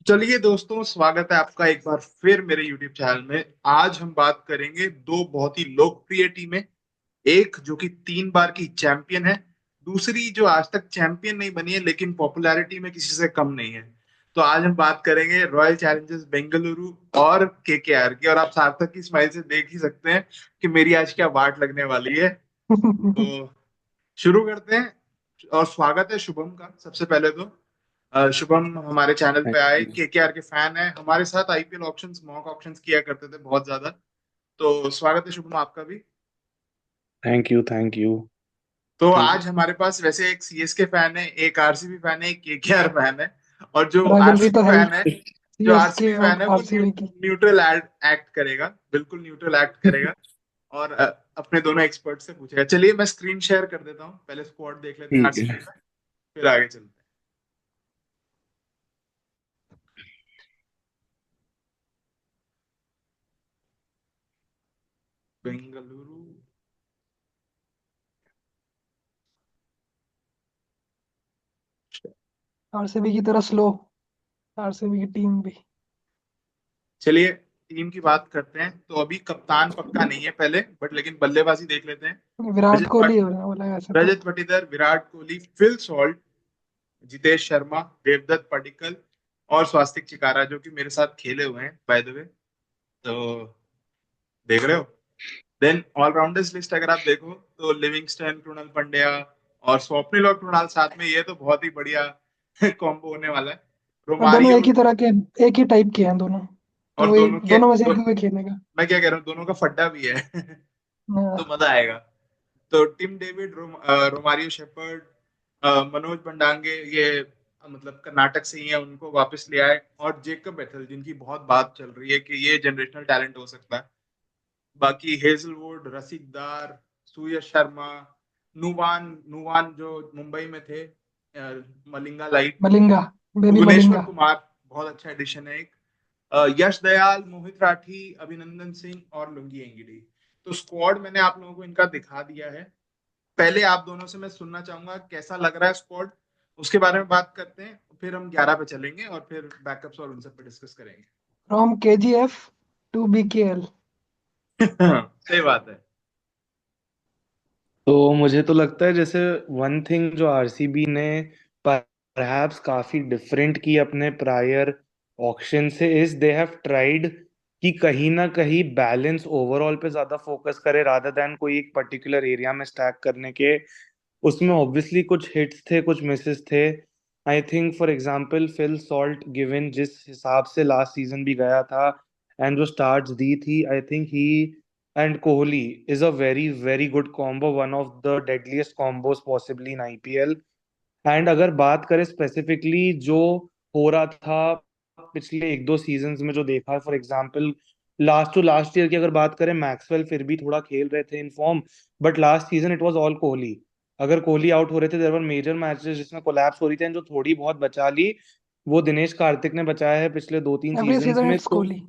चलिए दोस्तों, स्वागत है आपका एक बार फिर मेरे YouTube चैनल में। आज हम बात करेंगे दो बहुत ही लोकप्रिय टीमें। एक जो कि 3 बार की चैंपियन है, दूसरी जो आज तक चैंपियन नहीं बनी है लेकिन पॉपुलैरिटी में किसी से कम नहीं है। तो आज हम बात करेंगे रॉयल चैलेंजर्स बेंगलुरु और केकेआर की। और आप सार्थक की स्माइल से देख ही सकते हैं कि मेरी आज क्या वाट लगने वाली है। तो शुरू करते हैं। और स्वागत है शुभम का सबसे पहले तो। शुभम हमारे चैनल पे आए, केकेआर के फैन है, हमारे साथ आईपीएल ऑप्शंस मॉक ऑप्शंस किया करते थे बहुत ज्यादा। तो स्वागत है शुभम आपका भी। Thank you thank you. तो ठीक। आज हमारे पास वैसे एक सीएसके फैन है, एक आरसीबी फैन है, एक केकेआर फैन है। और जो राइवलरी तो आरसीबी है ही। फैन है, जो सीएसके आरसीबी फैन और है वो आरसीबी की। न्यूट्रल एक्ट करेगा, बिल्कुल न्यूट्रल एक्ट करेगा। और अपने दोनों एक्सपर्ट से पूछेगा। चलिए मैं स्क्रीन शेयर कर देता हूँ, पहले स्क्वाड देख लेते हैं ठीक आरसीबी है। का, फिर आगे चलते हैं। बेंगलुरु। आरसीबी की तरह स्लो। आरसीबी की टीम भी। चलिए टीम की बात करते हैं। तो अभी कप्तान पक्का नहीं है पहले, बट लेकिन बल्लेबाजी देख लेते हैं। विराट रजत कोहली पाट होना बोला है वैसे तो। रजत पाटीदार, विराट कोहली, फिल सॉल्ट, जितेश शर्मा, देवदत्त पडिक्कल और स्वास्तिक चिकारा, जो कि मेरे साथ खेले हुए हैं बाय द वे। तो देख रहे हो। देन ऑलराउंडर्स लिस्ट अगर आप देखो तो लिविंगस्टन, कृणाल पंड्या और स्वप्निल और कृणाल साथ में, ये तो बहुत ही बढ़िया कॉम्बो होने वाला है। और दोनों रोमारियो। एक ही तरह के, एक ही टाइप के हैं दोनों। और तो दोनों के दोनों में से एक को खेलेगा। मैं क्या कह रहा हूँ, दोनों का फड्डा भी है तो हाँ। मजा आएगा। तो Tim David, Romario Shepherd, Manoj बंडांगे, ये मतलब कर्नाटक से ही है, उनको वापस ले आए। और जेकब बेथल, जिनकी बहुत बात चल रही है कि ये जनरेशनल टैलेंट हो सकता है। बाकी हेजलवुड, रसिकदार, सूयश शर्मा, नुवान नुवान जो मुंबई में थे, मलिंगा लाइट, मलिंगा। बेबी भुवनेश्वर मलिंगा। कुमार, बहुत अच्छा एडिशन है एक। यश दयाल, मोहित राठी, अभिनंदन सिंह और लुंगी एंगिडी। तो स्क्वाड मैंने आप लोगों को इनका दिखा दिया है। पहले आप दोनों से मैं सुनना चाहूंगा कैसा लग रहा है स्क्वाड, उसके बारे में बात करते हैं। फिर हम 11 पे चलेंगे और फिर बैकअप्स और उन सब पे डिस्कस करेंगे। From KGF to BKL. सही बात है। तो मुझे तो लगता है जैसे वन थिंग जो आरसीबी ने परहैप्स काफी डिफरेंट की अपने प्रायर ऑक्शन से इज दे हैव ट्राइड कि कहीं ना कहीं बैलेंस ओवरऑल पे ज्यादा फोकस करे रादर देन कोई एक पर्टिकुलर एरिया में स्टैक करने के। उसमें ऑब्वियसली कुछ हिट्स थे, कुछ मिसेस थे। I think for example Phil Salt given जिस हिसाब से लास्ट सीजन भी गया था एंड जो स्टार्ट्स दी थी, आई think he and Kohli is a very very good combo, one of the deadliest combos possibly in IPL. And अगर बात करें स्पेसिफिकली जो हो रहा था पिछले एक दो सीजन्स में जो देखा, for example last to last year की अगर बात करें, मैक्सवेल फिर भी थोड़ा खेल रहे थे in form, but last season it was all Kohli. अगर कोहली आउट हो रहे थे, देयर वर मेजर मैचेस जिसमें कोलैप्स हो रही थी and जो थोड़ी बहुत बचा ली वो दिनेश कार्तिक ने बचाया है पिछले दो तीन एवरी सीजन्स सीजन में। इट्स तो कोहली।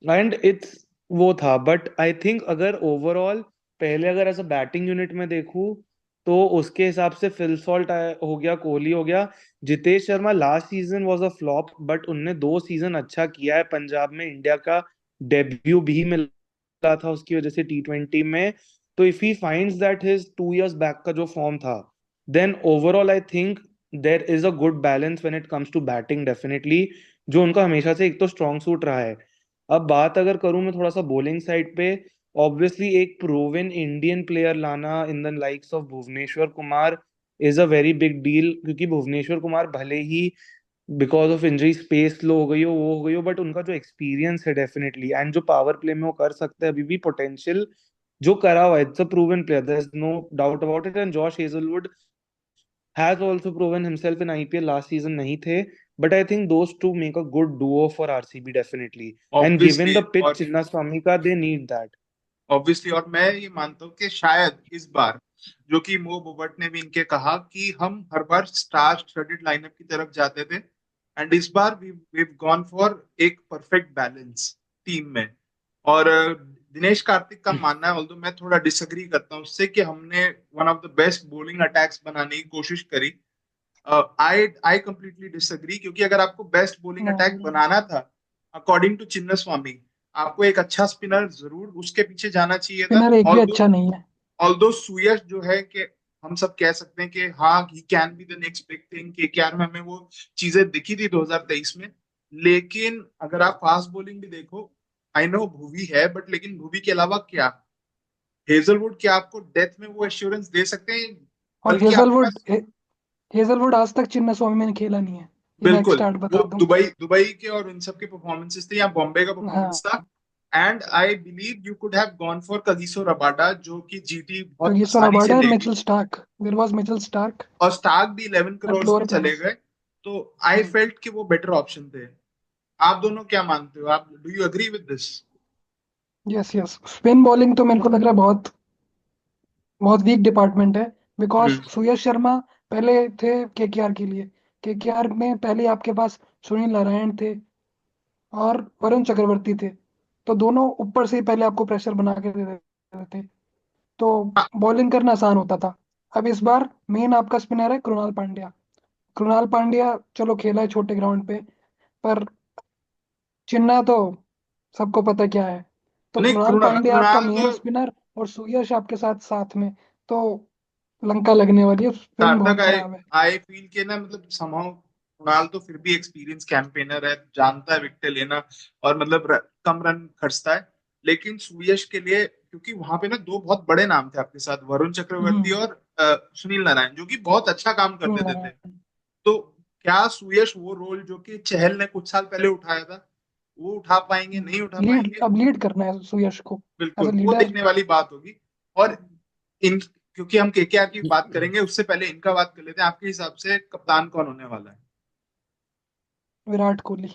एंड इट्स वो था, बट आई थिंक अगर ओवरऑल पहले अगर एज अ बैटिंग यूनिट में देखूं तो उसके हिसाब से फिल सॉल्ट हो गया, कोहली हो गया। Jitesh Sharma last season was a flop, but उनने दो सीजन अच्छा किया है पंजाब में, इंडिया का डेब्यू भी मिला था उसकी वजह से टी20 में। तो if he finds that his 2 years back का जो फॉर्म था, then overall I think there is a good balance when it comes to batting definitely, जो उनका हमेशा से एक तो स्ट्रॉन्ग सूट रहा है। अब बात अगर करूं मैं थोड़ा सा बॉलिंग साइड पे, ऑब्वियसली एक प्रूवन इंडियन प्लेयर लाना in the likes of Bhuvneshwar Kumar is a very big deal, क्योंकि भुवनेश्वर कुमार भले ही बिकॉज ऑफ इंजरी स्पेस लो हो गई हो, वो हो गई हो, बट उनका जो एक्सपीरियंस है डेफिनेटली, एंड जो पावर प्ले में वो कर सकते हैं, अभी भी पोटेंशियल जो करा हुआ है, it's a proven player, there is no doubt about it. And Josh Hazlewood has also proven himself in IPL last season नहीं थे, but I think those two make a good duo for RCB definitely. And given obviously. the pitch और Chinnaswamy का, they need that. Obviously और मैं ये मानता हूँ कि शायद इस बार, जो कि मो बोबट ने भी इनके कहा कि हम हर बार स्टार स्टडेड लाइनअप की तरफ जाते थे, एंड इस बार वी गॉन फॉर एक परफेक्ट बैलेंस टीम में। और दिनेश कार्तिक का मानना है, ऑल्दो मैं थोड़ा डिसएग्री करता हूँ उससे, कि हमने one of the best bowling attacks बनाने की कोशिश करी। आई कंप्लीटली डिसएग्री, क्योंकि अगर आपको बेस्ट बॉलिंग अटैक नहीं, बनाना था अकॉर्डिंग टू चिन्नास्वामी, आपको एक अच्छा स्पिनर जरूर उसके पीछे जाना चाहिए था। स्पिनर एक भी अच्छा नहीं है। ऑल्दो सुयश जो है कि हम सब कह सकते हैं कि हाँ ही can be the next big thing, KKR में हमें वो चीजें दिखी थी 2023 में। लेकिन अगर आप फास्ट बॉलिंग भी देखो, आई नो भुवी है, बट लेकिन भुवी के अलावा क्या, हेजलवुड क्या आपको डेथ में वो एश्योरेंस दे सकते हैं? और बल्कि आपके पास हेजलवुड आज तक चिन्ना स्वामी में खेला नहीं है। ये मैं एक बिल्कुल, स्टार्ट वो बता दूं। दुबई दुबई के और इन सब के परफॉर्मेंसेस थे या बॉम्बे का परफॉर्मेंस था। हाँ, and I believe you could have gone for Kagiso Rabada, जो कि जीटी बहुत कगिसो आसानी से रबाडा और लेगी, Mitchell Starc, there was Mitchell Starc और स्टार्क भी 11 एट करोड़ में लोअर चले प्राइस। गए। तो आई फेल्ट कि वो बेटर ऑप्शन थे। आप दोनों क्या मानते हो? आप do you agree with this? Yes yes, spin bowling तो मेरे को लग रहा है बहुत बहुत वीक डिपार्टमेंट है। बिकॉज हम्म। सुयश शर्मा पहले थे केकेआर के लिए। केकेआर में पहले आपके पास सुनील नारायण थे और वरुण चक्रवर्ती थे। तो दोनों ऊपर से ही पहले आपको प्रेशर बना के दे देते थे, तो बॉलिंग करना आसान होता था। अब इस बार मेन आपका स्पिनर है कृणाल पांड्या। कृणाल पांड्या चलो खेला है छोटे ग्राउंड पे, पर चिन्ना तो सबको पता क्या है। तो नहीं, कृणाल पांड्या आपका कृणाल मेन तो स्पिनर और सुयश आपके साथ साथ में, तो लंका लगने वाली है। स्पिन सार्थक, बहुत आई खराब है। आई फील के ना, मतलब समहाउ कुणाल तो फिर भी एक्सपीरियंस कैंपेनर है, जानता है विकेट लेना, और मतलब कम रन खर्चता है। लेकिन सुयश के लिए, क्योंकि वहां पे ना दो बहुत बड़े नाम थे आपके साथ, वरुण चक्रवर्ती हम्म। और सुनील नारायण, जो कि बहुत अच्छा काम कर सुनील देते थे। नारायण। तो क्या सुयश वो रोल जो कि चहल ने कुछ साल पहले उठाया था, वो उठा पाएंगे, नहीं उठा लीड, पाएंगे? अब लीड करना है सुयश को एज बिल्कुल, अ वो लीडर। देखने वाली बात होगी। और इन, क्योंकि हम केकेआर की बात करेंगे, उससे पहले इनका बात कर लेते हैं। आपके हिसाब से कप्तान कौन होने वाला है? विराट कोहली।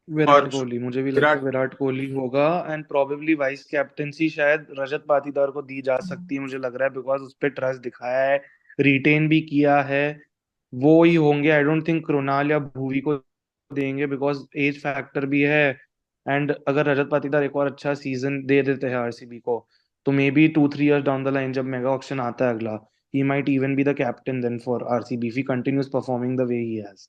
विराट और कोहली, मुझे भी लगता है विराट, विराट कोहली होगा। एंड प्रोबेबली वाइस कैप्टेंसी शायद रजत पाटीदार को दी जा सकती है, मुझे लग रहा है, बिकॉज उस पर ट्रस्ट दिखाया है, रिटेन भी किया है। वो ही होंगे, आई डोंट थिंक कृणाल या भुवी को देंगे, बिकॉज एज फैक्टर भी है। एंड अगर रजत पाटीदार एक और अच्छा सीजन दे देते हैं आरसीबी को, तो may be 2-3 years down the line जब मेगा ऑक्शन आता है अगला, he might even be the captain then for RCB if he continues performing the way he has.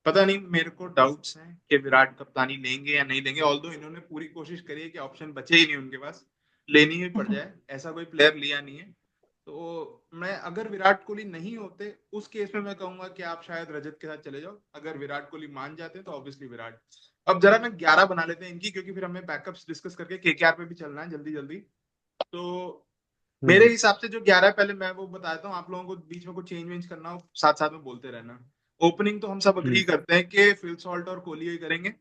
पता नहीं, मेरे को डाउट्स हैं कि विराट कप्तानी लेंगे या नहीं लेंगे। ऑल्दो इन्होंने पूरी कोशिश करी है कि ऑप्शन बचे ही नहीं उनके पास, लेनी ही पड़ जाए, ऐसा कोई प्लेयर लिया नहीं है। तो मैं, अगर विराट कोहली नहीं होते उस केस में मैं कहूंगा कि आप शायद रजत के साथ चले जाओ। अगर विराट कोहली मान जाते हैं तो ऑब्वियसली विराट। अब जरा मैं 11 बना लेते हैं इनकी, क्योंकि फिर हमें बैकअप्स डिस्कस करके केकेआर पे भी चलना है जल्दी जल्दी। तो मेरे हम्म। हिसाब से जो 11 है, पहले मैं वो बताता हूँ, आप लोगों को बीच में कुछ चेंज वेंज करना हो साथ साथ में बोलते रहना। ओपनिंग तो हम सब अग्री हम्म। करते हैं कि फिल सॉल्ट और कोहली ही करेंगे।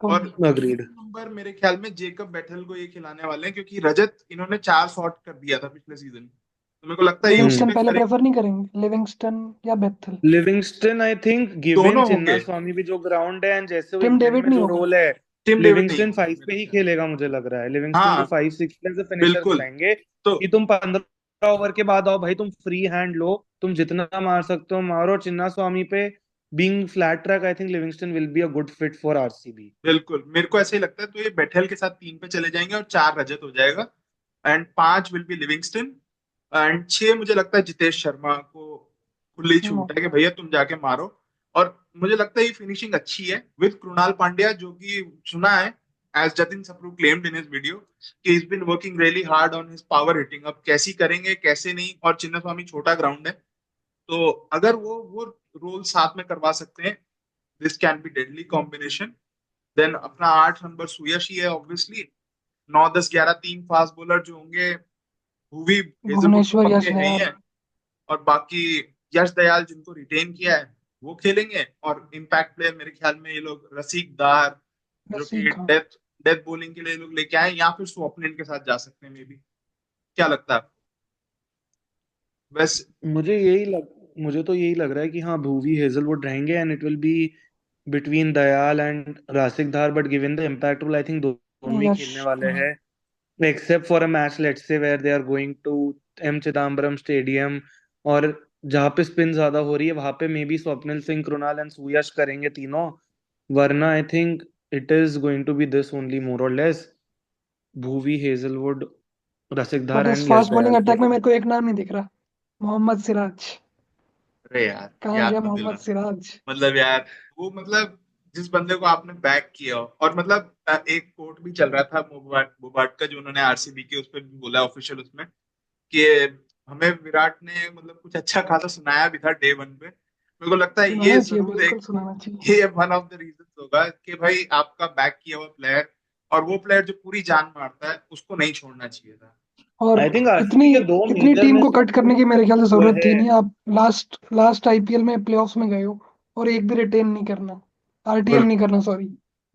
और कोहली। अग्रीड। दूसरा नंबर मेरे ख्याल में जेकब बैठल को ये खिलाने वाले हैं, क्योंकि रजत इन्होंने 4 शॉट कर दिया था पिछले सीजन, तो मेरे को लगता है ये उसी लिविंगस्टन में पहले करेंगे। प्रेफर नहीं करेंगे, लिविंगस्टन या बेथल। लिविंगस्टन, आई थिंक गिवन दोनों चिन्ना होंगे। स्वामी भी जो ग्राउंड है एंड जैसे वो टिम इंग्लैंड डेविड में नहीं जो होगा। रोल है, टिम डेविड नहीं लिविंगस्टन होंगे 5 पे मेरे ही ख्याल। खेलेगा, मुझे लग रहा है लिविंगस्टन को हाँ 5-6 एज ए फिनिशर बिल्कुल। बुलाएंगे तो कि तुम 15 ओवर के बाद आओ भाई, तुम फ्री हैंड लो, तुम जितना मार सकते हो मारो। चिन्ना स्वामी पे being flat track, I think Livingstone will be a good fit for RCB. बिल्कुल मेरे को ऐसे ही लगता है, तो ये बैठल के साथ 3 पे चले जाएंगे और 4 रजत हो जाएगा। And 5 will be Livingstone. And 6 मुझे लगता है जितेश शर्मा को खुली नो। छूट है कि भैया तुम जाके मारो। और मुझे लगता है ये फिनिशिंग अच्छी है विद कृणाल पांड्या, जो कि सुना है, as Jatin Sapru claimed in his video, कि is been working really hard on his power hitting. अब कैसी करेंगे कैसे नहीं, और चिन्नास्वामी छोटा ग्राउंड है, तो अगर वो रोल साथ में करवा सकते हैं, this can be deadly combination. Then अपना 8 नंबर सुयश ही है ऑब्वियसली। 9 10 11 3 फास्ट बॉलर जो होंगे, भुवी हेजलवुड तो भुवनेश्वर, पक्के यश हैं ही दयाल। है। और बाकी यश दयाल जिनको रिटेन किया है वो खेलेंगे। और इम्पैक्ट प्लेयर मेरे ख्याल में ये लोग रसीक दार, जो कि रसिक, हाँ। डेथ डेथ बॉलिंग के लिए लोग लेके आए, या फिर स्वप्निल के साथ जा सकते हैं मे बी। क्या लगता है आपको? वैसे मुझे तो यही लग रहा है कि हाँ, भूवी हेजलवुड रहेंगे and it will be between Dayal and Rasikh Dar, but given the impact rule I think दोनों ही यश। खेलने वाले हाँ। हैं, except for a match let's say where they are going to M Chidambaram stadium, और जहाँ पे स्पिन ज्यादा हो रही है वहां पे maybe Swapnil Singh, Krunal and Suyash करेंगे तीनों। वरना I think it is going to be this only, more or less, Bhuvi Hazlewood Rasikh Dar but इस and Yash fast bowling Dayal attack में खेलेंगे। मेरे को एक नाम नहीं दिख रहा, मोहम्मद सिराज। अरे यार, कहाँ याद गया मत मोहम्मद दिला। सिराज। मतलब यार, वो मतलब जिस बंदे को आपने बैक किया हो, और मतलब एक कोट भी चल रहा था बोबाट का, जो उन्होंने आरसीबी के उस पर भी बोला ऑफिशियल उसमें, कि हमें विराट ने मतलब कुछ अच्छा खासा सुनाया भी था डे वन पे। मेरे को लगता है ये सुनाना चाहिए, जरूर बिल्कुल एक, सुनाना चाहिए। ये वन ऑफ द रीजन होगा कि भाई आपका बैक किया हुआ प्लेयर, और वो प्लेयर जो पूरी जान मारता है, उसको नहीं छोड़ना चाहिए था। और आई थिंक इतनी आरसीबी के दो इतनी मेजर टीम को मिस कट करने की मेरे ख्याल से हुए जरूरत थी है। नहीं। आप लास्ट लास्ट आईपीएल में प्लेऑफ्स में गए हो और एक भी रिटेन नहीं करना, आरटीएल नहीं बिल्कुल करना सॉरी।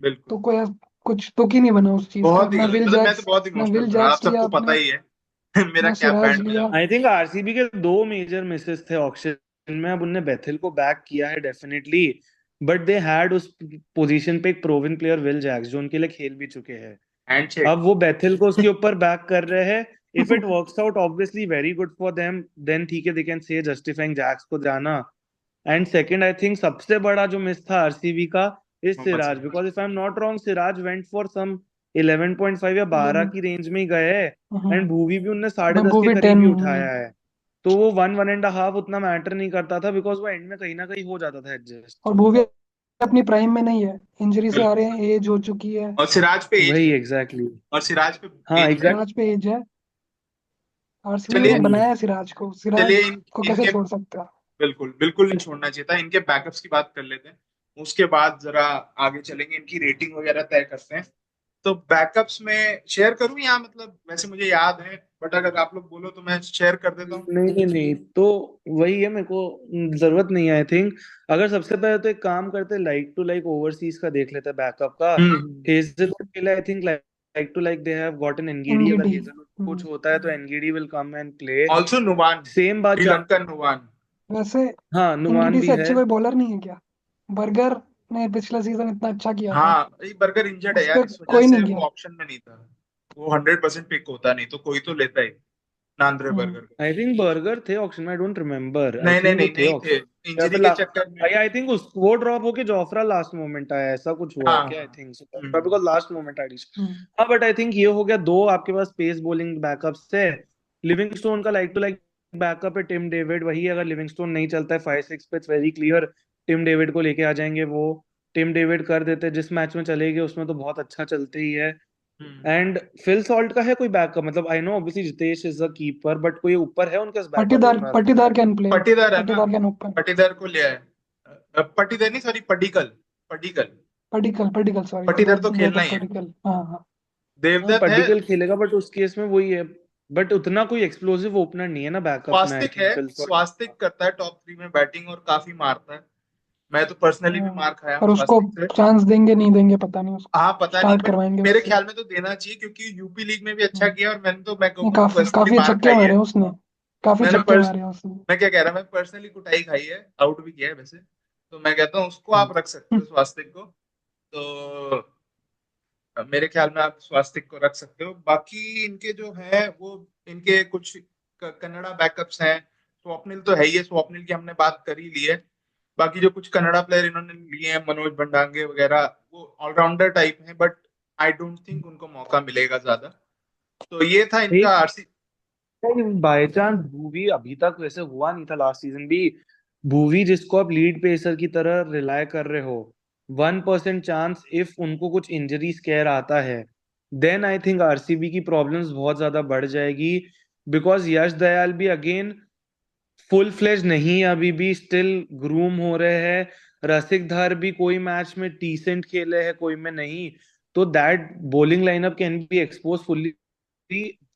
बिल्कुल। तो कोई कुछ तो की नहीं बना उस चीज का। बहुत ही ना गलत, विल मतलब मैं तो जैक्स, बहुत ना इमोशनल विल था, आप जैक्स लिया सबको पता आपने, ही है मेरा ना क्या सिराज बैंड बजा लिया। हुआ आई थिंक आरसीबी के दो मेजर मिसेस थे ऑक्शन में। अब उनने बेथिल को बैक किया है डेफिनेटली, बट दे हैड उस पोजीशन पे एक प्रोवन प्लेयर विल जैक्स जो उनके लिए खेल भी चुके हैं। है। हैंडशेक। अब वो बेथिल को उसके ऊपर बैक कर रहे हैं। If it works out obviously very good for them, then ठीक है, they can say justifying Jacks को जाना। एंड सेकंड आई थिंक सबसे बड़ा जो मिस था आरसीबी का is Mohammed Siraj, Siraj. Because if I am not wrong Siraj went for some 11.5 या 12 11। की रेंज में ही गए। एंड भूवी भी उनने मैं 10.5 के मूवी करीब 10। ही उठाया है। तो वो 1.5 उतना मैटर नहीं करता था, बिकॉज वो एंड में कहीं ना कहीं हो जाता था एडजस्ट। और मूवी अपनी प्राइम में नहीं है, इंजरी से आ रहे बिल्कुल। हैं, एज हो चुकी है। और सिराज पे एज वही भी है। Exactly exactly. और सिराज पे हाँ एज भी है। एग्जैक्ट। सिराज पे एज है। आरसीबी ने चलिए। वही। बनाया है सिराज को, चलिए सिराज को कैसे इनके, छोड़ सकता है। बिल्कुल बिल्कुल नहीं छोड़ना चाहिए था। इनके बैकअप्स की बात कर लेते हैं, उसके बाद जरा आगे चलेंगे, इनकी रेटिंग वगैरह तय करते हैं। तो बैकअप्स में शेयर करूं, या मतलब वैसे मुझे याद है, बट अगर आप लोग बोलो तो मैं शेयर कर देता हूँ। नहीं नहीं, तो वही है, मेरे को जरूरत नहीं है आई थिंक। अगर सबसे पहले तो एक काम करते, लाइक टू लाइक ओवरसीज का देख लेते बैकअप का। हम्म। हेजलवुड के लिए I think like to like they have gotten Ngidi. अगर एनगीडी। हेजलवुड को कुछ होता है तो Ngidi will come and play. Also Nuwan, same बात जा। श्रीलंकन नुवान। वैसे हाँ नुमान एनगीडी भी से है। अच्छे कोई बॉलर नहीं है क्या? बर्गर ने पिछला सीजन इतना अच्छा किया था, हाँ, ये बर्गर इंजर्ड है उस यार, पर इस वजह कोई से नहीं वो गया। ऑप्शन में नहीं था। वो 100% पिक होता, नहीं तो कोई तो लेता ही नांद्रे हम्म। बर्गर को। आई थिंक बर्गर थे ऑक्शन में, आई डोंट रिमेम्बर, आई नहीं नहीं थिंक वो नहीं थे नहीं थे, ऑक्शन। या इंजरी फिर के चक्कर में। आई थिंक उस वो ड्रॉप होके जोफ्रा लास्ट मोमेंट आया, ऐसा कुछ हुआ हाँ है क्या? आई हाँ। Think so, hmm. Because last moment I. Hmm. हाँ बट आई थिंक ये हो गया दो आपके पास पेस बॉलिंग बैकअप्स है। लिविंगस्टोन का लाइक टू लाइक बैकअप है टिम डेविड, वही अगर लिविंगस्टोन नहीं चलता है 5-6 पे, वेरी क्लियर टिम डेविड को लेके आ जाएंगे वो। टिम डेविड कर देते, जिस मैच में चलेगी उसमें तो बहुत अच्छा चलते ही है। हम्म। एंड फिल सॉल्ट का है कोई बैकअप? मतलब I know obviously Jitesh is a keeper, but कोई ऊपर है उनके बैकअप पट्टीदार ओवरऑल? पट्टीदार कैन प्ले। पटीदार है ना, पट्टीदार कैन ओपन। पटीदार को लिया है। पटीदार नहीं, सॉरी, पडिकल। पडिकल। पडिकल पडिकल सॉरी, पटीदार तो खेलना देवदत्त ही है। पडिकल, हाँ हाँ। हाँ देवदत्त है। पड्डिकल खेलेगा, बट उस केस में वही है। बट उतना कोई एक्सप्लोसिव ओपनर नहीं है ना बैकअप में, आई स्वास्तिक है, थिंक फिल सॉल्ट। स्वास्तिक करता है टॉप 3 में बैटिंग, और काफी मारता है। मैं तो पर्सनली भी हाँ, मार खाया हूँ पर उसको स्वास्तिक से। चांस देंगे नहीं देंगे पता नहीं, उसको हाँ पता नहीं, स्टार्ट बट करवाएंगे मेरे उससे। ख्याल में तो देना चाहिए, क्योंकि यूपी लीग में भी अच्छा हम्म। किया, और मैंने तो, मैं नहीं, कहूंगा काफी पर्सनली काफी मार छक्के खाई है। मारे उसने, काफी मैंने छक्के पर्स मारे उसने। मैं क्या कह रहा, मैं पर्सनली कुटाई खाई है, आउट भी किया है वैसे। तो मैं कहता हूँ उसको हम्म। आप रख सकते हो, स्वास्तिक को। तो मेरे ख्याल में आप स्वास्तिक को रख सकते हो। बाकी इनके जो है वो, इनके कुछ कन्नड़ा बैकअप्स हैं। स्वप्निल तो है ही है, स्वप्निल की हमने बात कर ही ली है। बाकी जो कुछ कन्नड़ा प्लेयर इन्होंने लिए हैं, मनोज भंडांगे वगैरह, वो ऑलराउंडर टाइप हैं, बट आई डोंट थिंक उनको मौका मिलेगा ज्यादा। तो ये था इनका एक आरसी। बाय चांस भूवी अभी तक वैसे हुआ नहीं था लास्ट सीजन भी। भूवी जिसको आप लीड पेसर की तरह रिलाय कर रहे हो, 1% चांस इफ उनको कुछ इंजरी स्केयर आता है, देन आई थिंक आरसीबी की प्रॉब्लम्स बहुत ज्यादा बढ़ जाएगी। बिकॉज यश दयाल भी अगेन फुल फ्लेज नहीं है अभी भी, स्टिल ग्रूम हो रहे हैं। रसिक धर भी कोई मैच में डिसेंट खेले हैं, कोई में नहीं। तो that bowling lineup can be expose fully.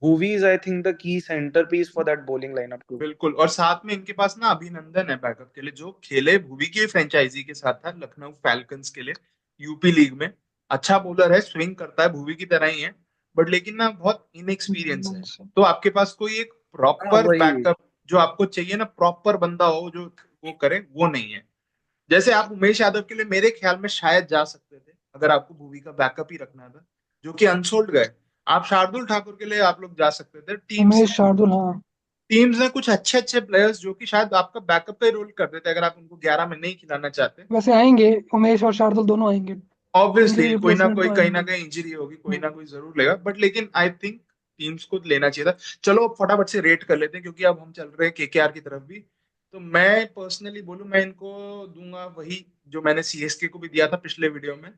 Bhuvi is I think the key centre piece for that bowling lineup too. बिल्कुल, और साथ में इनके पास ना अभिनंदन है बैकअप के लिए, जो खेले भुवी की फ्रेंचाइजी के साथ था, लखनऊ फैल्कन्स के लिए, यूपी लीग में। अच्छा बॉलर है, स्विंग करता है, भुवी की तरह ही है, बट लेकिन ना बहुत इनएक्सपीरियंस है। तो आपके पास कोई एक हाँ प्रॉपर वही। बैकअप जो आपको चाहिए ना, प्रॉपर बंदा हो जो वो करे, वो नहीं है। जैसे आप उमेश यादव के लिए मेरे ख्याल में शायद जा सकते थे, अगर आपको भुवी का बैकअप ही रखना था, जो कि अनसोल्ड गए। आप शार्दुल ठाकुर के लिए आप लोग जा सकते थे। उमेश शार्दुल, हाँ। टीम्स ने कुछ अच्छे अच्छे प्लेयर्स जो कि शायद आपका बैकअप का ही रोल कर देते, अगर आप उनको 11 में नहीं खिलाना चाहते। वैसे आएंगे, उमेश और शार्दुल दोनों आएंगे। इंजरी ऑब्वियसली कोई ना रिप्लेसमेंट कोई तो कहीं ना आएंगे। कहीं इंजरी होगी, कोई हम्म। ना कोई जरूर लेगा, बट लेकिन आई थिंक टीम्स को लेना चाहिए था। चलो अब फटाफट से रेट कर लेते हैं, क्योंकि अब हम चल रहे हैं केकेआर की तरफ भी। तो मैं पर्सनली बोलूं, मैं इनको दूंगा वही जो मैंने सीएसके को भी दिया था पिछले वीडियो में।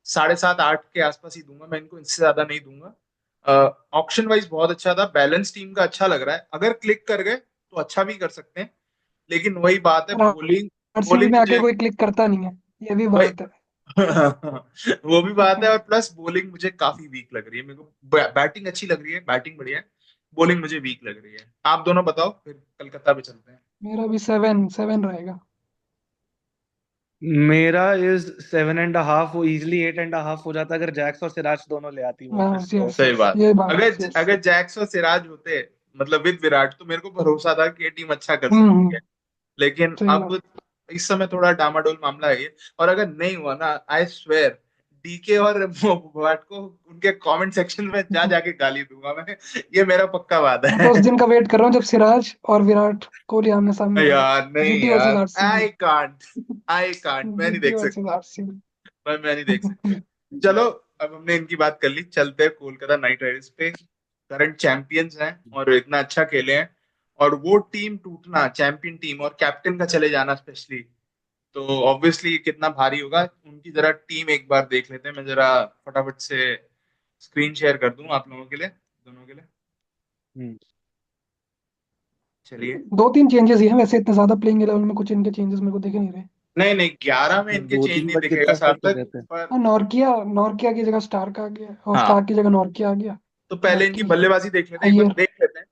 7.5-8 के आसपास ही दूंगा मैं इनको, इससे ज्यादा नहीं दूंगा। ऑप्शन वाइज बहुत अच्छा था, बैलेंस टीम का अच्छा लग रहा है, अगर क्लिक कर गए तो अच्छा भी कर सकते हैं। लेकिन वही बात है, पर बॉलिंग आरसीबी बॉलिंग में आके मुझे कोई क्लिक करता नहीं है, ये भी भाई बात है। वो भी बात है, और प्लस बॉलिंग मुझे काफी वीक लग रही है। मेरे को बैटिंग अच्छी लग रही है, बैटिंग बढ़िया है, बॉलिंग मुझे वीक लग रही है। आप दोनों बताओ, फिर कलकत्ता पे चलते हैं। मेरा भी 7-7 रहेगा। मेरा इज 7.5, वो इजिली 8.5 हो जाता अगर जैक्स और सिराज दोनों ले आती वापस यस तो। यस सही यस, बात। ये बात अगर यस। अगर जैक्स और सिराज होते, मतलब विद विराट, तो मेरे को भरोसा था कि ये टीम अच्छा कर सकती है। लेकिन सही बात। अब इस समय थोड़ा डामाडोल मामला है ये। और अगर नहीं हुआ ना, आई स्वेयर डीके और विराट को उनके कमेंट सेक्शन में जा जाके गाली दूंगा मैं। ये मेरा पक्का वादा मैं तो है। उस दिन का वेट कर रहा हूँ जब सिराज और विराट कोहली आमने सामने होंगे। यार नहीं जीटी वर्सेस यार, आरसीबी। आई कांट, मैं नहीं जीटी देख वर्सेस सकता। आरसीबी। मैं नहीं देख सकता। चलो, अब हमने इनकी बात कर ली, चलते हैं कोलकाता नाइट राइडर्स पे। करंट चैंपियंस हैं और इतना अच्छा खेले हैं, और वो टीम टूटना, चैंपियन टीम और कैप्टन का चले जाना स्पेशली, तो ऑब्वियसली कितना भारी होगा। उनकी जरा टीम एक बार देख लेते हैं। मैं जरा फटाफट से स्क्रीन शेयर कर दूं आप लोगों के लिए, दोनों के लिए। हम्म। चलिए। 2-3 चेंजेस ही हैं वैसे, इतने ज्यादा प्लेइंग 11 में कुछ इनके चेंजेस मेरे को दिखे नहीं रहे। नहीं नहीं, 11 में इनके दो चेंज तीन नहीं बट दिखेगा कितने साहब इफेक्टिव तक, रहते हैं। पर हाँ, नॉर्किया नॉर्किया की जगह स्टार्क आ गया, और हाँ। स्टार्क की जगह नॉर्किया आ गया। तो पहले इनकी बाकी बल्लेबाजी देख लेते हैं, एक बार अय्यर। देख लेते हैं।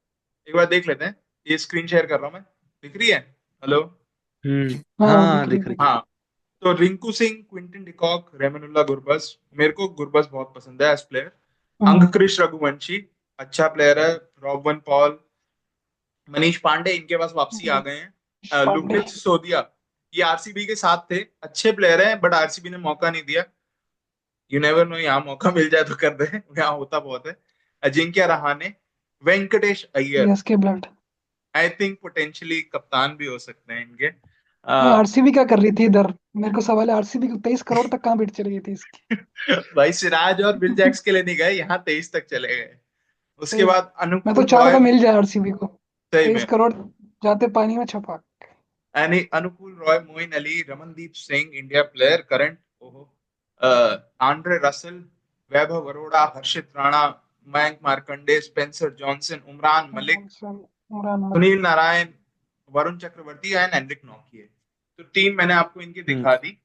एक बार देख लेते हैं। ये स्क्रीन शेयर कर रहा हूं मैं, दिख रही है? हेलो? हाँ हाँ, हाँ दिख रही दिख दिख रही। रही। हाँ। तो रिंकू सिंह, क्विंटन डिकॉक, रेमनुल्लाह गुरबस, मेरे को गुरबस बहुत पसंद है एज प्लेयर। हम्म, अंगक्रिश रघुवंशी, अच्छा प्लेयर है। रॉबवन पॉल, मनीष पांडे इनके पास वापसी आ गए हैं। पांडे। लुकेश सिसोदिया, ये आरसीबी के साथ थे, अच्छे प्लेयर हैं, बट आरसीबी ने मौका नहीं दिया। यू नेवर नो, यहाँ मौका मिल जाए तो कर दे, यहाँ होता बहुत है। Ajinkya Rahane, Venkatesh Iyer, CSK blood. I think potentially कप्तान भी हो सकते हैं इनके। ये आरसीबी क्या कर रही थी इधर? मेरे को सवाल है, आरसीबी को 23 करोड़ तक कहाँ बिट चली गई थी इसकी? भाई सिराज और विल जैक्स के लिए नहीं गए, यहाँ 23 तक चले गए। उसके 23। बाद मैं तो अनुकूल चाह रहा रॉय, था मिल जाए आरसीबी को। सही में। 23 करोड़ जाते पानी में छपा। यानी Anukul Roy, Moeen Ali, Ramandeep Singh, India player current, ओहो, Andre Russell, Vaibhav Arora, Harshit Rana, Mayank Markande, Spencer Johnson, Umran Malik, Imran Sunil Malik. Narine, Varun Chakravarthy and Anrich नौकिए। तो टीम मैंने आपको इनकी हम्म। दिखा दी।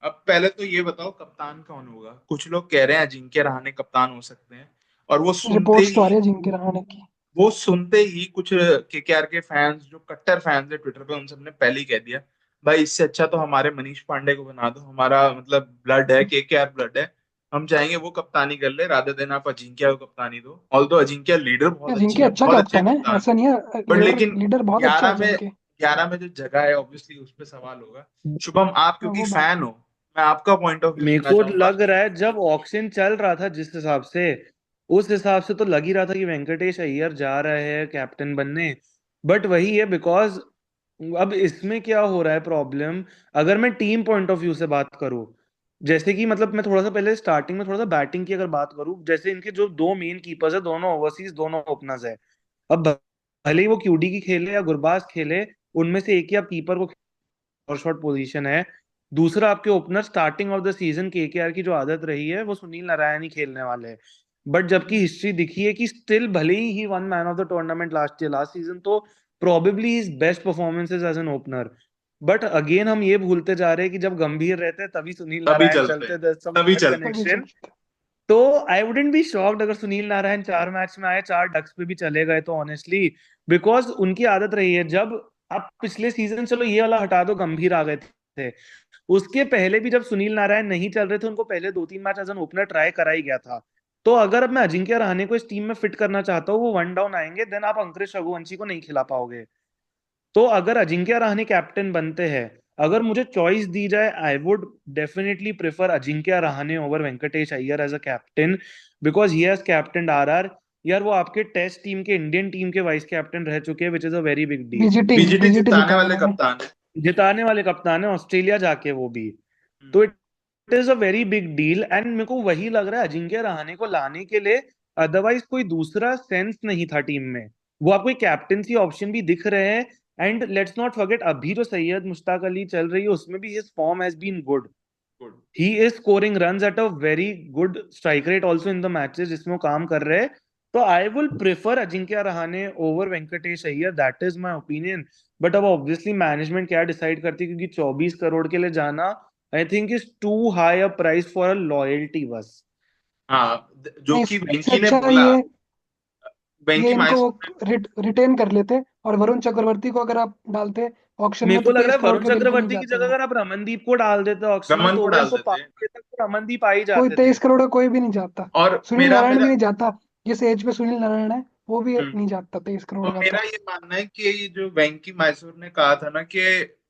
अब पहले तो ये बताओ कप्तान कौन होगा। कुछ लोग कह रहे हैं अजिंक्य रहाणे कप्तान हो सकते हैं, और रिपोर्ट्स तो आ रही है जिनके रहाणे की। वो सुनते ही कुछ केकेआर के फैंस, जो कट्टर फैंस है ट्विटर पे, उन सबने पहले ही कह दिया, भाई इससे अच्छा तो हमारे मनीष पांडे को बना दो, हमारा मतलब ब्लड है, केकेआर ब्लड है, हम चाहेंगे वो कप्तानी कर ले, राधे देन आप अजिंक्य को कप्तानी दो। ऑल्दो अजिंक्य लीडर बहुत अच्छे जिनके हैं, अच्छा बहुत अच्छे कैप्टन है, कप्तान, ऐसा नहीं है, बट लीडर लेकिन लीडर बहुत अच्छा है 11 में जिनके। 11 में जो जगह है, ऑब्वियसली उस पर सवाल होगा। शुभम, आप क्योंकि वो बात फैन हो, मैं आपका पॉइंट ऑफ व्यू मेरे सुनना को चाहूंगा। लग रहा है जब ऑक्शन चल रहा था जिस हिसाब से, उस हिसाब से तो लग ही रहा था कि वेंकटेश अय्यर जा रहे हैं कैप्टन बनने। बट वही है, बिकॉज अब इसमें क्या हो रहा है प्रॉब्लम, अगर मैं टीम पॉइंट ऑफ व्यू से बात करूं, जैसे कि मतलब मैं थोड़ा सा पहले स्टार्टिंग में थोड़ा सा बैटिंग की अगर बात करूं, जैसे इनके जो दो मेन कीपर्स है दोनों ओवरसीज, दोनों ओपनर्स है। अब भले ही वो क्यूडी की खेले या गुरबाज खेले, उनमें से एक ही आप कीपर को और शॉट पोजीशन है। दूसरा आपके opener, starting of the season KKR की जो आदत रही है वो सुनील नारायण ही खेलने वाले हैं। बट जबकि हिस्ट्री दिखी है कि स्टिल भले ही one man of the tournament last season, तो probably his best performances as an opener. But again हम ये भूलते जा रहे हैं कि जब गंभीर रहते हैं तभी सुनील तभी नारायण चलते हैं, चलते, दैट्स सम तभी गॉड चलते हैं। तभी कनेक्शन। चलते। तो आई वुडेंट बी शॉक्ड अगर सुनील नारायण 4 मैच में आए, 4 डक्स पे भी चले गए तो ऑनेस्टली, बिकॉज उनकी आदत रही है। जब आप पिछले सीजन, चलो ये वाला हटा दो, गंभीर आ गए थे, उसके पहले भी जब सुनील नारायण नहीं चल रहे थे, उनको पहले 2-3 match as an opener try करा ही गया था। तो अगर अब मैं अजिंक्य रहाणे को इस टीम में फिट करना चाहता हूँ, वो वन डाउन आएंगे, देन आप अंकुरिश रघुवंशी को नहीं खिला पाओगे। तो अगर अजिंक्य रहाणे कैप्टन बनते हैं, अगर मुझे चॉइस दी जाए, I would definitely prefer Ajinkya Rahane over Venkatesh Iyer as a captain, because he has captain RR. यार वो आपके टेस्ट टीम के, इंडियन टीम के वाइस कैप्टन रह चुके हैं, which is a very big deal. BGT BGT BGT जिताने जिताया वाले उन्होंने। कप्तान है। जिताने वाले कप्तान है, ऑस्ट्रेलिया जाके वो भी। हम्म। तो it is a very big deal, and मेरे को वही लग रहा है अजिंक्य रहाणे को लाने के लिए, अदरवाइज कोई दूसरा सेंस नहीं था टीम में। वो आपको एक कैप्टेंसी ऑप्शन भी दिख रहे हैं। एंड लेट्स नॉट फॉरगेट, अभी जो सैयद मुश्ताक अली चल रही है उसमें भी his form has been good. Good. He is scoring runs at a very good strike rate also in the matches जिसमें वो काम कर रहे हैं। तो I will prefer Ajinkya Rahane over Venkatesh Iyer, that is my opinion. But अब ऑब्वियसली मैनेजमेंट क्या decide करती है, क्योंकि 24 करोड़ के लिए जाना I think is too high a price for a loyalty बस। हाँ, जो नहीं, कि इससे वेंकी ने अच्छा बोला, ये वेंकी इनको माइसोर ने। रिटेन कर लेते, और वरुण चक्रवर्ती को अगर आप डालते ऑक्शन मेरे में को तो लग रहा 23 करोड़ है वरुण के बिल्कुल नहीं चक्रवर्ती की जाते जगह वो। अगर आप रमनदीप को डाल देते ऑक्शन में रमन तो को ओवर डाल तो देते। 5 तक तो रमनदीप आ ही कोई जाते थे। 23 करोड़ कोई भी नहीं जाता। और सुनील मेरा नारायण भी मेरा नहीं जाता, जिस एज पे सुनील नारायण है वो भी हम्म, नहीं जाता 23 करोड़ और का मेरा तो। ये मानना है कि ये जो वेंकी माइसोर ने कहा था ना कि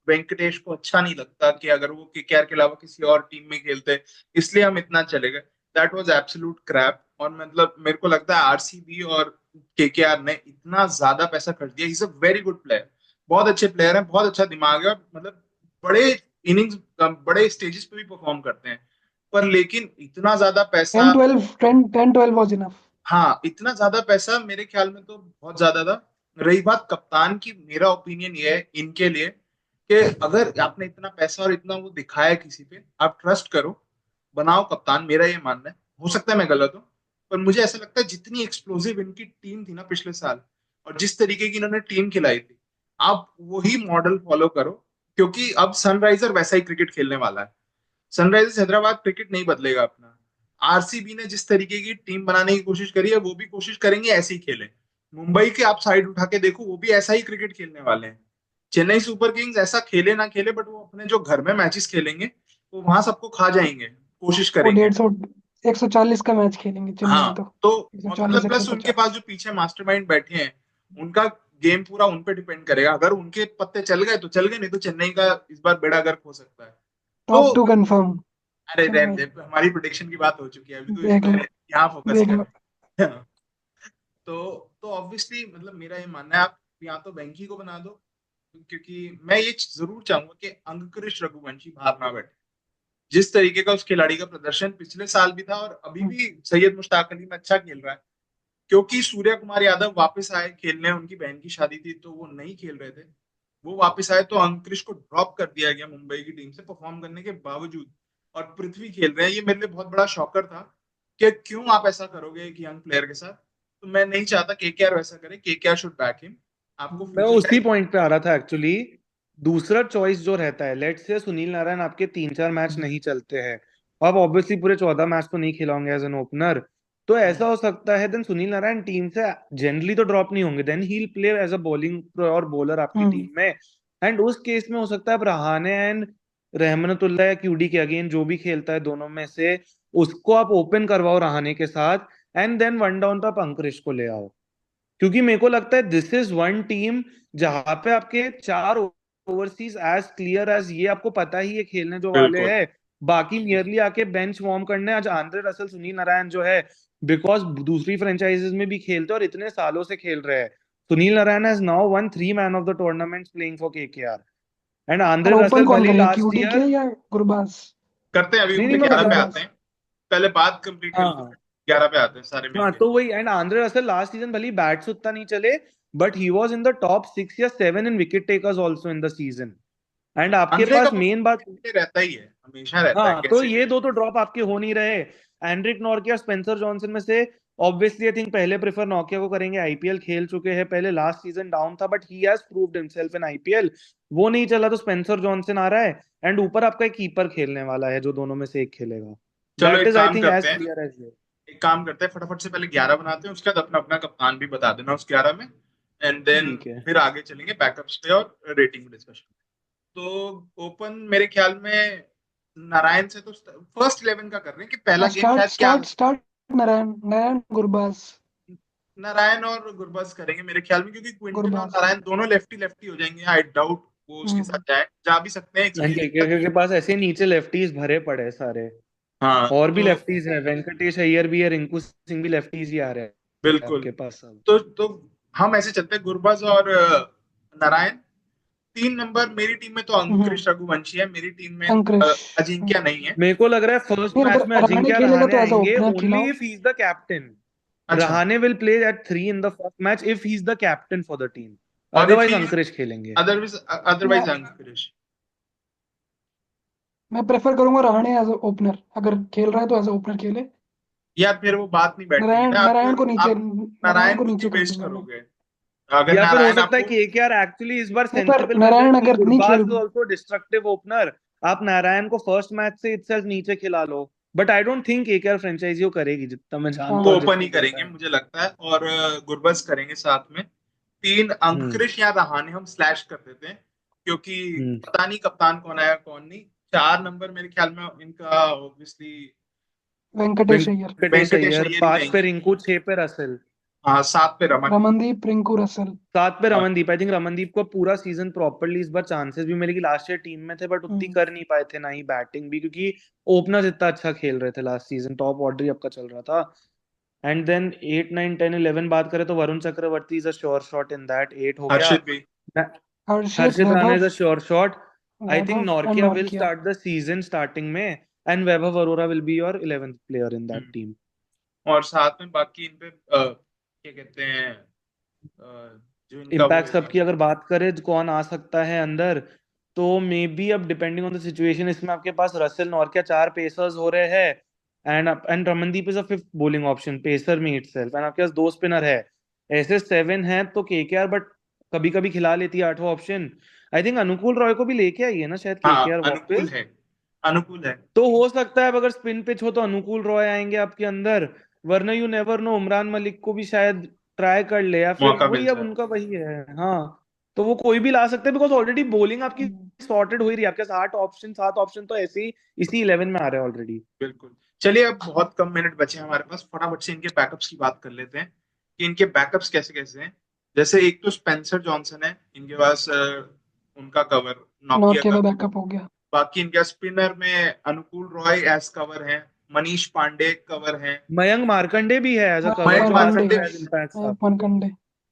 वेंकटेश को अच्छा नहीं लगता कि अगर वो केकेआर के अलावा किसी और टीम में खेलते, इसलिए हम इतना चले गए, दैट वाज एब्सोल्यूट क्रैप। और मतलब मेरे को लगता है आरसीबी और केकेआर ने इतना ज्यादा पैसा खर्च दिया। ही is a very good player, बहुत अच्छे प्लेयर हैं, बहुत अच्छा दिमाग है, और मतलब बड़े इनिंग्स, बड़े स्टेजेस पे भी परफॉर्म करते हैं। पर लेकिन इतना ज्यादा पैसा, 10-12 वॉज इनफ। हाँ इतना ज्यादा पैसा मेरे ख्याल में तो बहुत ज्यादा था। रही बात कप्तान की, मेरा ओपिनियन ये है इनके लिए कि अगर आपने इतना पैसा और इतना वो दिखाया है किसी पे, आप ट्रस्ट करो, बनाओ कप्तान। मेरा ये मानना है, हो सकता है मैं गलत हूँ, पर मुझे ऐसा लगता है जितनी एक्सप्लोसिव इनकी टीम थी ना पिछले साल, और जिस तरीके की इन्होंने टीम खिलाई थी, आप वही मॉडल फॉलो करो। क्योंकि अब सनराइजर वैसा ही क्रिकेट खेलने वाला है। सनराइजर्स हैदराबाद क्रिकेट नहीं बदलेगा अपना। आरसीबी ने जिस तरीके की टीम बनाने की कोशिश करी है, वो भी कोशिश करेंगे ऐसे ही खेले। मुंबई के आप साइड उठा के देखो, वो भी ऐसा ही क्रिकेट खेलने वाले हैं। चेन्नई सुपर किंग्स ऐसा खेले ना खेले, बट वो अपने जो घर में मैचेस खेलेंगे, वो वहां सबको खा जाएंगे, कोशिश वो करेंगे। 140 का मैच खेलेंगे चेन्नई हाँ तो। तो, और मतलब 140 एक प्लस सौ उनके पास पचास जो पीछे मास्टरमाइंड बैठे हैं, उनका गेम पूरा उन पे डिपेंड करेगा। अगर उनके पत्ते चल गए तो चल गए, नहीं तो चेन्नई का इस बार बेड़ा गर्क हो सकता है। टॉप टू तो कंफर्म अरे रहने चेन्नई। दे, हमारी प्रोडिक्शन की बात हो चुकी है, अभी तो इस देख पे लो, यहाँ फोकस देख लो। कर। तो ऑब्वियसली मतलब मेरा ये मानना है, आप या तो वेंकी को बना दो, क्योंकि मैं ये जरूर चाहूंगा कि अंकुरिश रघुवंशी बाहर ना बैठे। जिस तरीके का उस खिलाड़ी का प्रदर्शन पिछले साल भी था, और अभी भी सैयद मुश्ताक अली में अच्छा खेल रहा है, क्योंकि सूर्य कुमार यादव वापस आए खेलने, उनकी बहन की शादी थी तो वो नहीं खेल रहे थे, वो वापस आए तो अंकुरिश को ड्रॉप कर दिया गया मुंबई की टीम से परफॉर्म करने के बावजूद, और पृथ्वी खेल रहे हैं। ये मेरे लिए बहुत बड़ा शॉकर था कि क्यों आप ऐसा करोगे एक यंग प्लेयर के साथ। तो मैं नहीं चाहता केकेआर वैसा करे, केकेआर शुड बैक हिम। आपको मैं फ्यूचर उसी पॉइंट पे आ रहा था एक्चुअली। दूसरा चॉइस जो रहता है, लेट्स से सुनील नारायण आपके 3-4 मैच नहीं चलते हैं, अब ऑब्वियसली पूरे 14 मैच तो नहीं खिलाओगे एज एन ओपनर, तो ऐसा हो सकता है देन सुनील नारायण टीम से जनरली तो ड्रॉप नहीं होंगे, then he play as a bowling और बॉलर आपकी टीम में। एंड उस केस में हो सकता है आप रहाणे एंड रहमतुल्लाह या क्यूडी के अगेन जो भी खेलता है दोनों में से, उसको आप ओपन करवाओ रहाणे के साथ, एंड देन वन डाउन पे आप अंकुरिश को ले आओ। क्योंकि मेरे को लगता है दिस इज वन टीम जहां पे आपके 4 ओवरसीज एज क्लियर एज ये आपको पता ही है खेलने जो वाले बिल्कुल। हैं, बाकी नियरली आके बेंच वार्म करने। आज आंद्रे रसल सुनील नारायण जो है, बिकॉज दूसरी फ्रेंचाइजीज में भी खेलते हैं और इतने सालों से खेल रहे हैं, Sunil Narayan has now one 3 man of the tournament playing for KKR. And और आंद्रे ओपन रसल कौन भले करेगा, लास्ट क्यूडी के ईयर, या गुरबाज? करते हैं, अभी नहीं उन पे नहीं मैं 11 बता पे रहा गुरबाज। आते हैं। पहले बात कंप्लीट कर हूँ। लो, हाँ 11 पे आते हैं सारे हाँ, मिलके। तो वही। And Andre Russell last season भले बैट्स उतना नहीं चले, but he was in the top 6 या 7 in wicket takers also in the season. And आपके अंतरे का पास मेन बात, परफॉर्मेंस रहता ही है, हमेशा रहता है, हाँ, तो कैसे भी ये रहे। दो तो ड्रॉप आपके हो नहीं रहे। एंड्रिक नॉर्किया स्पेंसर जॉनसन में से ऑब्वियसली आई थिंक पहले प्रेफर नॉकिया को करेंगे, आईपीएल खेल चुके हैं, पहले लास्ट सीजन डाउन था but he has proved himself in IPL. वो नहीं चला तो स्पेंसर जॉनसन आ रहा है, एंड ऊपर आपका एक कीपर खेलने वाला है जो दोनों में से एक खेलेगा। चलो दैट एक इज आई काम थिंक एज करते हैं, क्लियर एज ये। एक काम करते हैं, फटाफट से पहले 11 बनाते हैं, उसके बाद अपना अपना कप्तान भी बता देना उस 11 में, एंड देन ठीक है। फिर आगे चलेंगे बैकअप्स पे और रेटिंग डिस्कशन। तो ओपन मेरे ख्याल में नारायण से तो फर्स्ट 11 का कर रहे हैं कि पहला गेम स्टार्ट शायद क्या, स्टार्ट स्टार्ट नारायण, नारायण गुरबाज। नारायण और गुरबज करेंगे मेरे ख्याल में, क्योंकि क्विंटन और गुरबाज। नारायण दोनों लेफ्टी लेफ्टी हो जाएंगे। आई डाउट वो उसके साथ जाए, जा भी सकते हैं, एंड एक्सपीरियंस। के पास ऐसे नीचे लेफ्टीज भरे पड़े हैं सारे, हाँ और भी तो लेफ्टीज हैं, वेंकटेश अय्यर भी है, रिंकू सिंह भी लेफ्टीज ही आ रहे हैं बिल्कुल। आपके पास सब। तो हम ऐसे चलते हैं, गुरबज और नारायण। 3 नंबर मेरी टीम में तो अंकुरिश रघुवंशी है, मेरी टीम में अंकुरिश। अजिंक्य नहीं है। मेरे को लग रहा है फर्स्ट नहीं, मैच अगर में रहाणे अजिंक्य खेलेगा रहाणे तो एज अ आएंगे ओपनर ओनली खिलाओ। If he is the captain. अच्छा, Rahane will play at 3 in the first match if he is the captain for the team, और इफ अदरवाइज ही अंकुरिश खेलेंगे। अदरवाइज मैं अदरवाइज अंकुरिश। मैं प्रेफर करूंगा रहाणे एज ओपनर, अगर खेल रहा है तो एज ओपनर खेले। यार फिर वो बात नहीं बैठेगी नारायण ना, नारायण को नीचे, आप नारायण नारायण को को नीचे क्यों कर वेस्ट दूंगा मैं। करोगे? अगर या फिर हो नारायण सकता है आपको, कि केकेआर एक्चुअली इस बार नहीं, पर सेंसिबल नारायण प्रेफरेंस ले, अगर नहीं गुरबाज खेल, इज आल्सो डिस्ट्रक्टिव ओपनर, आप नारायण को फर्स्ट मैच से इटसेल्फ नीचे खिला लो। But I don't think KKR franchise वो करेगी, जितना मैं जानता वो हूँ, हाँ, ओपन जितना ही देखा करेंगे है। मुझे लगता है, और गुरबज करेंगे साथ में। तीन हम्म। अंकुरिश या रहाणे हम स्लैश कर देते हैं, क्योंकि हम्म। पता नहीं कप्तान कौन आया कौन नहीं। 4 नंबर मेरे ख्याल में इनका ऑब्वियसली वेंकटेश अय्यर, वेंकटेश वेंकटेश अय्यर, अय्यर ही 5 पे रहेंगे। रिंकू, 6 पे रसेल, हाँ, 7 पे रमन। 7 पे हाँ, रमनदीप। आई थिंक रमनदीप को पूरा सीजन प्रॉपरली इस बार चांसेस भी मिले कि लास्ट ईयर टीम में थे बट उतनी हम्म, कर नहीं पाए थे, ना ही बैटिंग भी, क्योंकि ओपनर्स इतना अच्छा खेल रहे थे लास्ट सीजन, टॉप ऑर्डर ही आपका चल रहा था। एंड देन 8 9 10 11 बात करें तो Varun Chakravarthy is a sure shot in that, 8 हो गया। हर्षित भी। Harshit, Harshit Rana is Vaibhav, a sure shot. I think Vaibhav and Nortje will Nortje. Start the season starting में, and Vaibhav Arora will be your 11th player in that hmm, team. और साथ में बाकी इन पे क्या कहते हैं, जो इनका वो इम्पैक्ट है। सब की अगर बात करें कौन आ सकता है अंदर, तो मे बी अब डिपेंडिंग ऑन द सिचुएशन इसमें आपके पास रसेल, नॉर्किया, 4 पेसर्स हो रहे हैं, and Ramandeep is a fifth bowling option pacer में इटसेल्फ, एंड आपके पास 2 स्पिनर है, ऐसे 7 हैं तो केकेआर बट कभी कभी खिला लेती है 8वां ऑप्शन। आई थिंक अनुकूल रॉय को भी लेके आई है ना शायद हाँ, केकेआर अनुकूल वापस, है, अनुकूल है। तो हो सकता है अब अगर स्पिन पिच हो तो अनुकूल रॉय आएंगे आपके अंदर, वरना you never know, Umran Malik को भी शायद ट्राई कर ले, या फिर मौका मिल वही अब जाए। उनका वही है। हाँ, तो वो कोई भी ला सकते हैं बिकॉज ऑलरेडी बॉलिंग आपकी हम्म, सॉर्टेड हो ही रही है, आपके 7 ऑप्शन तो ऐसे ही इसी 11 में आ रहे हैं ऑलरेडी। बिल्कुल। चलिए, अब बहुत कम मिनट बचे हैं हमारे पास, फटाफट से इनके बैकअप्स की बात कर लेते हैं कि इनके बैकअप्स कैसे कैसे हैं। जैसे एक तो स्पेंसर जॉनसन है इनके पास, उनका कवर, नोकिया नॉर्किया का। का बैकअप हो गया। बाकी इनके स्पिनर में अनुकूल रॉय एज कवर है, मनीष पांडे कवर है, मयंक मार्कंडे भी है as a Mayank cover, Mayank जो आ मार्कंडे, सकता मार्कंडे है भी एज है, इम्पैक्ट मयंक सब। मार्कंडे,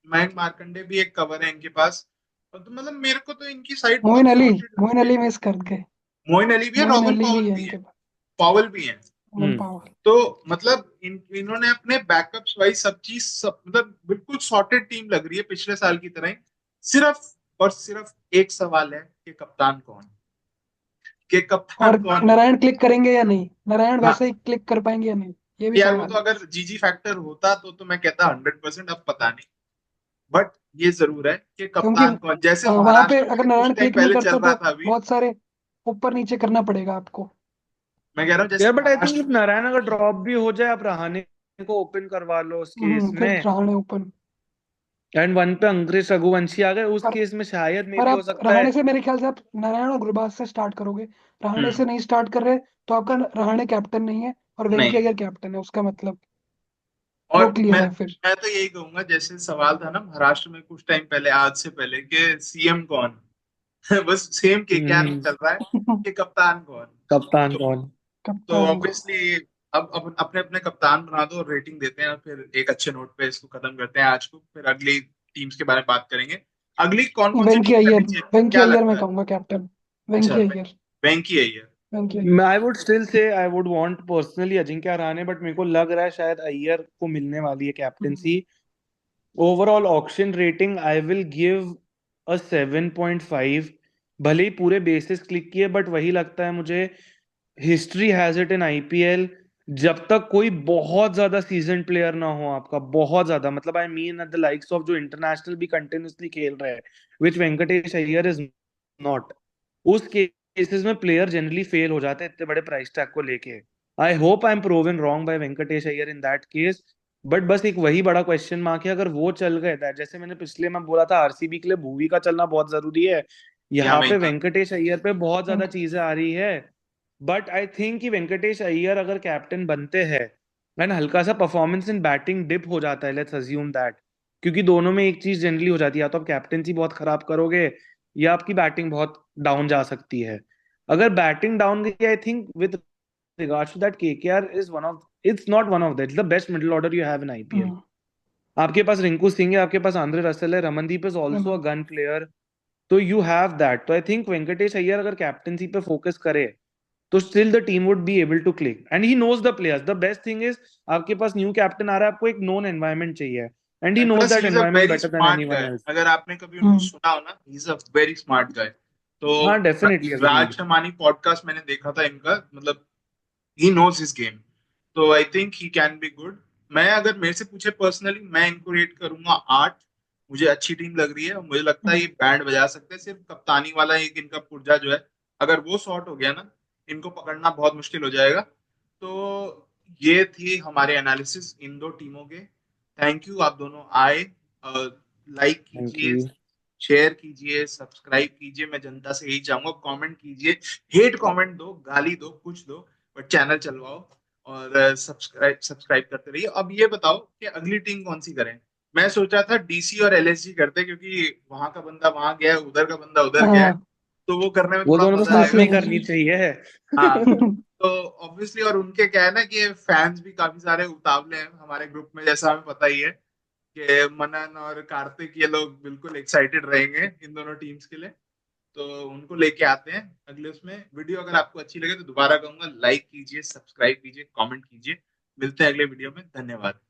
मयंक मार्कंडे भी एक कवर है इनके पास। और तो मतलब मेरे को तो इनकी साइड मोइन बहुत अली, सॉर्टेड लग मोइन रही है। अली मिस कर गए। मोइन अली भी है, मोइन रॉबन अली पावल भी है भी है, इनके पास, पावल भी है। मोइन हम्म। पावर। तो मतलब इन्होंने अपने बैकअप्स वाइज सब चीज, सब मतलब बिल्कुल सॉर्टेड टीम लग रही है पिछले साल की तरह ही। सिर्फ और सिर्फ एक सवाल है कि कप्तान कौन, कि कप्तान और कौन है। नारायण क्लिक करेंगे या नहीं, नारायण वैसे हाँ ही क्लिक कर पाएंगे या नहीं, ये भी यार, वो सवाल तो है। अगर जीजी फैक्टर होता तो मैं कहता 100%, अब पता नहीं। बट ये जरूर है कि क्योंकि कप्तान कौन, जैसे वहां पे महाराष्ट्र में अगर भी कुछ नारायण टाइम क्लिक नहीं पहले करता चल रहा तो था अभी। बहुत सारे ऊपर नीचे करना पड़ेगा आपको। मैं कह रहा हूँ जैसे यार but I think Maharashtra if में। नारायण अगर ड्रॉप भी हो जाए, आप रहाणे को ओपन करवा लो उस केस फिर में, रहाणे ओपन। एंड 1 पे अंकुरिश रघुवंशी आ गए, उस पर केस में शायद मे पर भी हो आप सकता है। रहाणे से, मेरे ख्याल से आप नारायण और गुरबाज से स्टार्ट करोगे। रहाणे हम्म, से नहीं स्टार्ट कर रहे तो आपका रहाणे कैप्टन नहीं है और वेंकी नहीं। अय्यर कैप्टन है, उसका मतलब वो और क्लियर है फिर। मैं तो यही कहूंगा, जैसे सवाल था ना महाराष्ट्र में कुछ टाइम पहले, आज से पहले, कि सीएम कौन। बस सेम केकेआर में हम्म। चल रहा है कि कप्तान कौन। कप्तान तो कौन। कप्तान को। ऑब्वियसली अब अपने अपने कप्तान बना दो, रेटिंग देते हैं, और फिर एक अच्छे नोट पे इसको खत्म करते हैं आज को, फिर अगली टीम्स के बारे में बात करेंगे। अगली कौन कौन सी वेंकी टीम अय्यर, करनी चाहिए, वेंकी क्या अय्यर मैं लगता है? कहूंगा कैप्टन, अच्छा, Venky Iyer, Venky Iyer. Venky Iyer. I would still say I would want personally Ajinkya Rahane, but मेरे को लग रहा है शायद अय्यर को मिलने वाली है hmm, captaincy. Overall auction rating I will give a 7.5, भले ही पूरे बेसिस क्लिक किए, बट वही लगता है मुझे, history has it in IPL, जब तक कोई बहुत ज्यादा सीजन प्लेयर ना हो आपका, बहुत ज्यादा, मतलब I mean at the likes of जो इंटरनेशनल भी कंटिन्यूसली खेल रहे हैं, विच वेंकटेश अय्यर इज नॉट, उस केसेस में प्लेयर जनरली फेल हो जाते हैं इतने बड़े प्राइस टैग को लेके। I hope I am proven wrong by Venkatesh Iyer in that case, but बस एक वही बड़ा क्वेश्चन मार्क है, अगर वो चल गए that, जैसे मैंने पिछले में बोला था आरसीबी के लिए भुवी का चलना बहुत जरूरी है, या यहाँ पे महंगा। वेंकटेश अय्यर पे बहुत ज्यादा वेंक- चीजें आ रही है। बट आई थिंक कि वेंकटेश अय्यर अगर कैप्टन बनते हैं, एंड हल्का सा परफॉर्मेंस इन बैटिंग डिप हो जाता है, लेट्स अज्यूम दैट, क्योंकि दोनों में एक चीज जनरली हो जाती है, या तो आप कैप्टेंसी बहुत खराब करोगे या आपकी बैटिंग बहुत डाउन जा सकती है। अगर बैटिंग डाउन गई, I think with regards to that KKR is one of, it's not one of that, it's the best middle order you have in IPL. Hmm, आपके पास रिंकू सिंह है, आपके पास आंद्रे रसेल है, Ramandeep is also a Raman, gun player, तो you have that. तो I think Venkatesh Iyer अगर captaincy पे focus करे तो still the team would be able to click and he knows the players. The best thing is आपके पास new captain आ रहा है, आपको एक नोन एनवायरनमेंट चाहिए and he and knows plus he that is a environment very better than smart anyone guy, else. अगर आपने कभी उनको हम्म। सुना हो ना, he is a very smart guy. तो हाँ, definitely Raj agreed. Shamani podcast मैंने देखा था इनका, मतलब ही नोज हिज गेम. तो I think he can be good. मैं, अगर मेरे से पूछे पर्सनली, मैं इनको रेट करूंगा 8. मुझे अच्छी टीम लग रही है और मुझे लगता है ये बैंड बजा सकते हैं. सिर्फ कप्तानी वाला एक इनका पुर्जा जो है, अगर वो शॉर्ट हो गया ना, इनको पकड़ना बहुत मुश्किल हो जाएगा. तो ये थी हमारे एनालिसिस इन दो टीमों के. थैंक यू, आप दोनों आए. लाइक थैंक कीजिए, यू. शेयर कीजिए, सब्सक्राइब कीजिए. मैं जनता से यही चाहूंगा, कमेंट कीजिए. हेट कमेंट दो, गाली दो, कुछ दो, बट चैनल चलवाओ. और सब्सक्राइब सब्सक्राइब करते रहिए. अब ये बताओ कि अगली टीम कौन सी करें. मैं सोचा था डीसी और एलएसजी करते, क्योंकि वहां का बंदा वहां गया है, उधर का बंदा उधर गया है, हाँ। तो वो करने में वो थोड़ा दोनों तो मजा साथ आएगा. में ही डीसी करनी एलएसजी। चाहिए. हाँ. तो ऑब्वियसली, और उनके क्या है ना कि फैंस भी काफी सारे उतावले हैं हमारे ग्रुप में, जैसा हमें पता ही है कि मनन और कार्तिक, ये लोग बिल्कुल एक्साइटेड रहेंगे इन दोनों टीम्स के लिए. तो उनको लेके आते हैं अगले उसमें. वीडियो अगर आपको अच्छी लगे तो दोबारा कहूंगा, लाइक कीजिए, सब्सक्राइब कीजिए, कमेंट कीजिए. मिलते हैं अगले वीडियो में. धन्यवाद.